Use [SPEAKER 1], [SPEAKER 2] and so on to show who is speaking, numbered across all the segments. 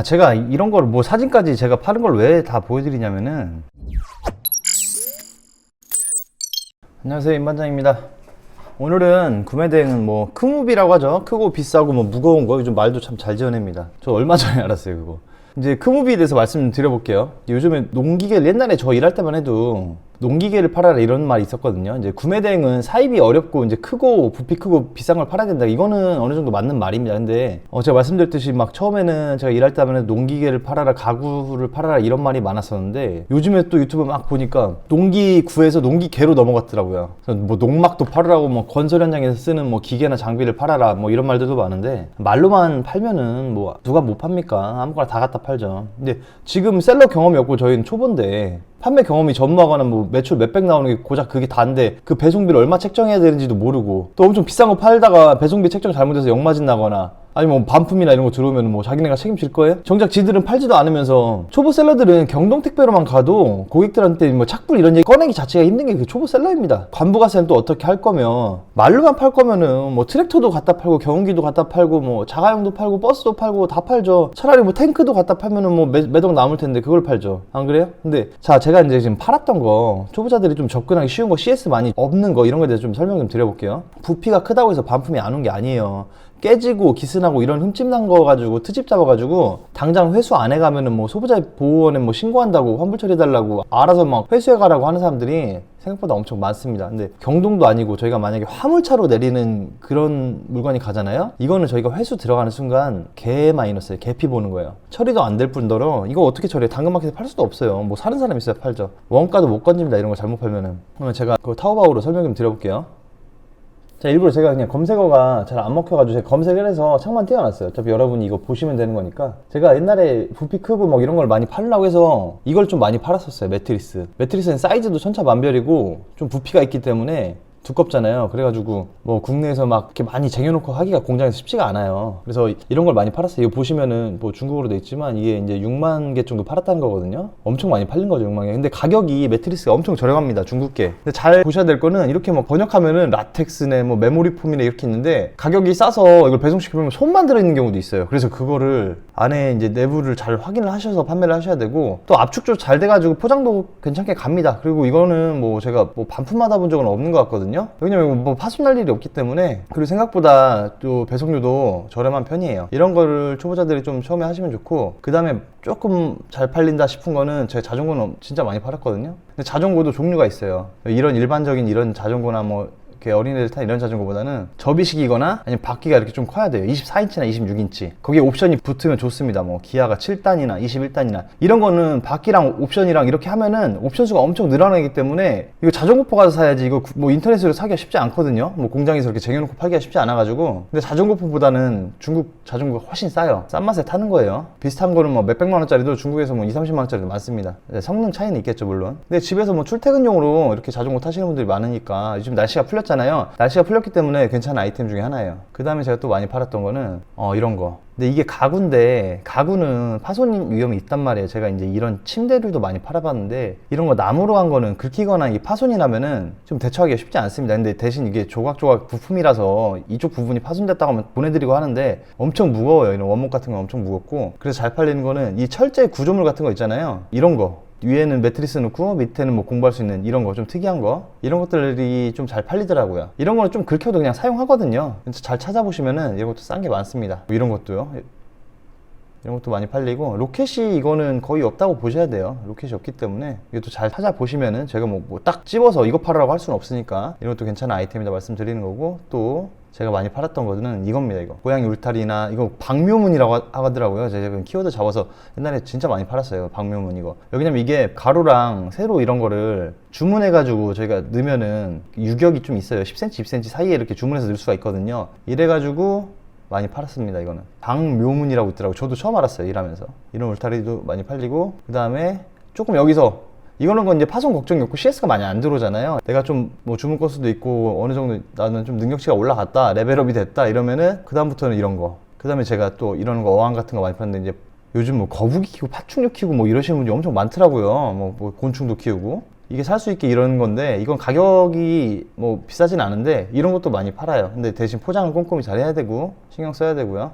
[SPEAKER 1] 제가 이런 걸 뭐 사진까지 제가 파는 걸 왜 다 보여드리냐면은, 안녕하세요, 임반장입니다. 오늘은 구매 대행은 뭐 크무비라고 하죠. 크고 비싸고 뭐 무거운 거. 요즘 말도 참 잘 지어냅니다. 저 얼마 전에 알았어요, 그거. 이제 크무비에 대해서 말씀드려볼게요. 요즘에 농기계를, 옛날에 저 일할 때만 해도 농기계를 팔아라 이런 말이 있었거든요. 이제 구매 대행은 사입이 어렵고 이제 크고 부피 크고 비싼 걸 팔아야 된다. 이거는 어느 정도 맞는 말입니다. 근데 제가 말씀드렸듯이 막 처음에는 제가 일할 때만 해도 농기계를 팔아라, 가구를 팔아라 이런 말이 많았었는데, 요즘에 또 유튜브 막 보니까 농기구에서 농기계로 넘어갔더라고요. 그래서 뭐 농막도 팔으라고, 뭐 건설 현장에서 쓰는 뭐 기계나 장비를 팔아라 뭐 이런 말들도 많은데, 말로만 팔면은 뭐 누가 못 팝니까? 아무거나 다 갖다 팔죠. 근데 지금 셀러 경험이 없고 저희는 초보인데, 판매 경험이 전무하거나 뭐 매출 몇백 나오는 게 고작 그게 다인데, 그 배송비를 얼마 책정해야 되는지도 모르고, 또 엄청 비싼 거 팔다가 배송비 책정 잘못해서 역마진 나거나 아니면 뭐 반품이나 이런 거 들어오면 뭐 자기네가 책임질 거예요? 정작 지들은 팔지도 않으면서. 초보 셀러들은 경동택배로만 가도 고객들한테 뭐 착불 이런 얘기 꺼내기 자체가 힘든 게 그 초보 셀러입니다. 관부가세는 또 어떻게 할 거면, 말로만 팔 거면은 뭐 트랙터도 갖다 팔고 경운기도 갖다 팔고 뭐 자가용도 팔고 버스도 팔고 다 팔죠. 차라리 뭐 탱크도 갖다 팔면은 뭐 매덕 남을 텐데 그걸 팔죠. 안 그래요? 근데 자, 제가 이제 지금 팔았던 거, 초보자들이 좀 접근하기 쉬운 거, CS 많이 없는 거, 이런 거에 대해서 좀 설명 좀 드려볼게요. 부피가 크다고 해서 반품이 안 온 게 아니에요. 깨지고 기스나고 이런 흠집 난 거 가지고 트집 잡아가지고 당장 회수 안 해가면은 뭐 소비자 보호원에 뭐 신고한다고, 환불 처리해달라고 알아서 막 회수해가라고 하는 사람들이 생각보다 엄청 많습니다. 근데 경동도 아니고 저희가 만약에 화물차로 내리는 그런 물건이 가잖아요. 이거는 저희가 회수 들어가는 순간 개 마이너스예요. 개피 보는 거예요. 처리도 안 될 뿐더러 이거 어떻게 처리해? 당근마켓에 팔 수도 없어요. 뭐 사는 사람 있어야 팔죠. 원가도 못 건집니다, 이런 거 잘못 팔면은. 그러면 제가 그 타오바오로 설명 좀 드려볼게요. 자, 일부러 제가 그냥 검색어가 잘 안 먹혀가지고 제가 검색을 해서 창만 띄워놨어요. 어차피 여러분이 이거 보시면 되는 거니까. 제가 옛날에 부피 크고 뭐 이런 걸 많이 팔려고 해서 이걸 좀 많이 팔았었어요. 매트리스는 사이즈도 천차만별이고 좀 부피가 있기 때문에 두껍잖아요. 그래가지고 뭐 국내에서 막 이렇게 많이 쟁여놓고 하기가 공장에서 쉽지가 않아요. 그래서 이런 걸 많이 팔았어요. 이거 보시면은 뭐 중국어로 돼 있지만 이게 이제 6만 개 정도 팔았다는 거거든요. 엄청 많이 팔린 거죠, 6만 개. 근데 가격이 매트리스가 엄청 저렴합니다, 중국계. 근데 잘 보셔야 될 거는, 이렇게 뭐 번역하면은 라텍스네 뭐 메모리 폼이네 이렇게 있는데, 가격이 싸서 이걸 배송시키면 솜만 들어있는 경우도 있어요. 그래서 그거를 안에 이제 내부를 잘 확인을 하셔서 판매를 하셔야 되고, 또 압축도 잘 돼가지고 포장도 괜찮게 갑니다. 그리고 이거는 뭐 제가 뭐 반품하다 본 적은 없는 것 같거든요. 왜냐면 뭐 파손 날 일이 없기 때문에. 그리고 생각보다 또 배송료도 저렴한 편이에요. 이런 거를 초보자들이 좀 처음에 하시면 좋고, 그 다음에 조금 잘 팔린다 싶은 거는, 제가 자전거는 진짜 많이 팔았거든요. 근데 자전거도 종류가 있어요. 이런 일반적인 이런 자전거나 뭐 이렇게 어린애들 타는 이런 자전거보다는 접이식이거나 아니면 바퀴가 이렇게 좀 커야 돼요. 24인치나 26인치. 거기에 옵션이 붙으면 좋습니다. 뭐 기아가 7단이나 21단이나 이런 거는 바퀴랑 옵션이랑 이렇게 하면은 옵션수가 엄청 늘어나기 때문에, 이거 자전거포 가서 사야지 이거 뭐 인터넷으로 사기가 쉽지 않거든요. 뭐 공장에서 이렇게 쟁여놓고 팔기가 쉽지 않아가지고. 근데 자전거포보다는 중국 자전거가 훨씬 싸요. 싼 맛에 타는 거예요. 비슷한 거는 뭐 몇백만 원짜리도 중국에서 뭐 2, 30만 원짜리도 많습니다. 성능 차이는 있겠죠, 물론. 근데 집에서 뭐 출퇴근용으로 이렇게 자전거 타시는 분들이 많으니까, 요즘 날씨가 풀렸잖아요. 날씨가 풀렸기 때문에 괜찮은 아이템 중에 하나예요. 그 다음에 제가 또 많이 팔았던 거는 이런 거. 근데 이게 가구인데, 가구는 파손 위험이 있단 말이에요. 제가 이제 이런 침대들도 많이 팔아봤는데, 이런 거 나무로 한 거는 긁히거나 이게 파손이 나면은 좀 대처하기가 쉽지 않습니다. 근데 대신 이게 조각조각 부품이라서 이쪽 부분이 파손됐다고 하면 보내드리고 하는데, 엄청 무거워요. 이런 원목 같은 건 엄청 무겁고. 그래서 잘 팔리는 거는 이 철제 구조물 같은 거 있잖아요. 이런 거. 위에는 매트리스 넣고 밑에는 뭐 공부할 수 있는 이런 거, 좀 특이한 거, 이런 것들이 좀 잘 팔리더라고요. 이런 거는 좀 긁혀도 그냥 사용하거든요. 잘 찾아보시면은 이런 것도 싼 게 많습니다. 뭐 이런 것도요. 이런 것도 많이 팔리고, 로켓이 이거는 거의 없다고 보셔야 돼요. 로켓이 없기 때문에 이것도 잘 찾아보시면은, 제가 뭐 딱 집어서 이거 팔으라고 할 수는 없으니까 이런 것도 괜찮은 아이템이다 말씀드리는 거고, 또 제가 많이 팔았던 거는 이겁니다. 이거 고양이 울타리나, 이거 박묘문이라고 하더라고요. 제가 키워드 잡아서 옛날에 진짜 많이 팔았어요, 박묘문 이거. 왜냐면 이게 가로랑 세로 이런 거를 주문해가지고 저희가 넣으면은 유격이 좀 있어요. 10cm, 20cm 사이에 이렇게 주문해서 넣을 수가 있거든요. 이래가지고 많이 팔았습니다. 이거는 박묘문이라고 있더라고요. 저도 처음 알았어요, 일하면서. 이런 울타리도 많이 팔리고, 그 다음에 조금 여기서, 이거는 건 이제 파손 걱정이 없고 CS가 많이 안 들어오잖아요. 내가 좀 뭐 주문 건수도 있고 어느 정도 나는 좀 능력치가 올라갔다, 레벨업이 됐다 이러면은 그 다음부터는 이런 거. 그 다음에 제가 또 이런 거 어항 같은 거 많이 파는데, 이제 요즘 뭐 거북이 키우고 파충류 키우고 뭐 이러시는 분들이 엄청 많더라고요. 뭐 곤충도 키우고. 이게 살 수 있게 이런 건데, 이건 가격이 뭐 비싸진 않은데 이런 것도 많이 팔아요. 근데 대신 포장을 꼼꼼히 잘 해야 되고 신경 써야 되고요.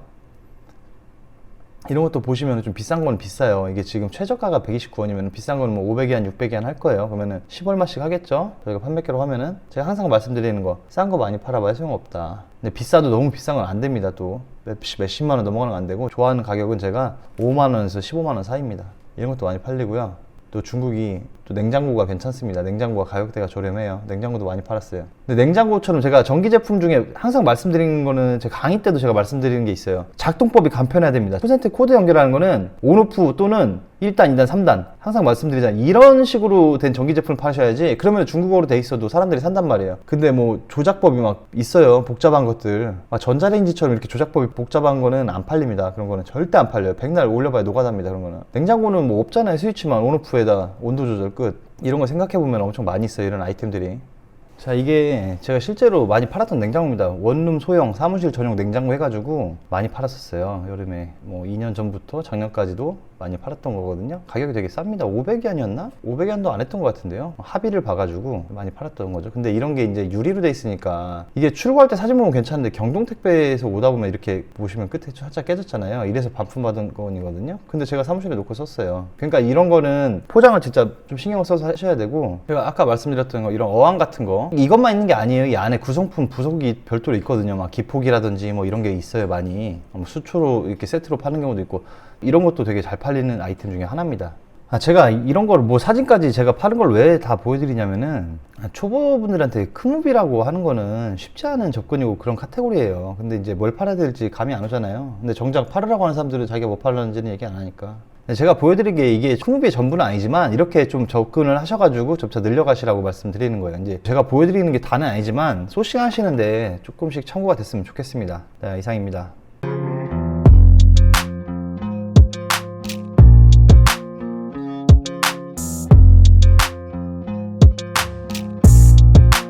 [SPEAKER 1] 이런 것도 보시면 좀 비싼 건 비싸요. 이게 지금 최저가가 129원이면 비싼 거는 뭐 500위안, 600위안 할 거예요. 그러면은 10얼마씩 하겠죠? 저희가 판매가로 하면은 제가 항상 말씀드리는 거, 싼 거 많이 팔아봐야 소용없다. 근데 비싸도 너무 비싼 건 안 됩니다. 또 몇십만 원 넘어가는 건 안 되고, 좋아하는 가격은 제가 5만 원에서 15만 원 사이입니다. 이런 것도 많이 팔리고요. 또 중국이 또 냉장고가 괜찮습니다. 냉장고가 가격대가 저렴해요. 냉장고도 많이 팔았어요. 근데 냉장고처럼 제가 전기 제품 중에 항상 말씀드리는 거는, 제 강의 때도 제가 말씀드리는 게 있어요. 작동법이 간편해야 됩니다. 콘센트 코드 연결하는 거는 온오프 또는 1단, 2단, 3단 항상 말씀드리잖아요. 이런 식으로 된 전기 제품을 파셔야지. 그러면 중국어로 돼 있어도 사람들이 산단 말이에요. 근데 뭐 조작법이 막 있어요. 복잡한 것들. 막 전자레인지처럼 이렇게 조작법이 복잡한 거는 안 팔립니다. 그런 거는 절대 안 팔려요. 백날 올려봐야 노가다입니다. 그런 거는. 냉장고는 뭐 없잖아요. 스위치만 온오프에다 온도 조절 끝. 이런 거 생각해보면 엄청 많이 있어요. 이런 아이템들이. 자, 이게 제가 실제로 많이 팔았던 냉장고입니다. 원룸 소형 사무실 전용 냉장고 해가지고 많이 팔았었어요. 여름에 뭐 2년 전부터 작년까지도 많이 팔았던 거거든요. 가격이 되게 쌉니다. 500위안이었나? 500위안도 안 했던 것 같은데요. 합의를 봐가지고 많이 팔았던 거죠. 근데 이런 게 이제 유리로 돼 있으니까, 이게 출고할 때 사진 보면 괜찮은데 경동택배에서 오다 보면 이렇게 보시면 끝에 살짝 깨졌잖아요. 이래서 반품받은 거거든요. 근데 제가 사무실에 놓고 썼어요. 그러니까 이런 거는 포장을 진짜 좀 신경을 써서 하셔야 되고, 제가 아까 말씀드렸던 거, 이런 어항 같은 거, 이것만 있는 게 아니에요. 이 안에 구성품 부속이 별도로 있거든요. 막 기폭이라든지 뭐 이런 게 있어요. 많이 수초로 이렇게 세트로 파는 경우도 있고, 이런 것도 되게 잘 팔리는 아이템 중에 하나입니다. 제가 이런 걸 뭐 사진까지 제가 파는 걸 왜 다 보여드리냐면은, 초보분들한테 크무비라고 하는 거는 쉽지 않은 접근이고 그런 카테고리예요. 근데 이제 뭘 팔아야 될지 감이 안 오잖아요. 근데 정작 팔으라고 하는 사람들은 자기가 뭐 팔았는지는 얘기 안 하니까. 제가 보여드린 게 이게 크무비의 전부는 아니지만, 이렇게 좀 접근을 하셔가지고 점차 늘려가시라고 말씀드리는 거예요. 이제 제가 보여드리는 게 다는 아니지만 소싱 하시는데 조금씩 참고가 됐으면 좋겠습니다. 네, 이상입니다.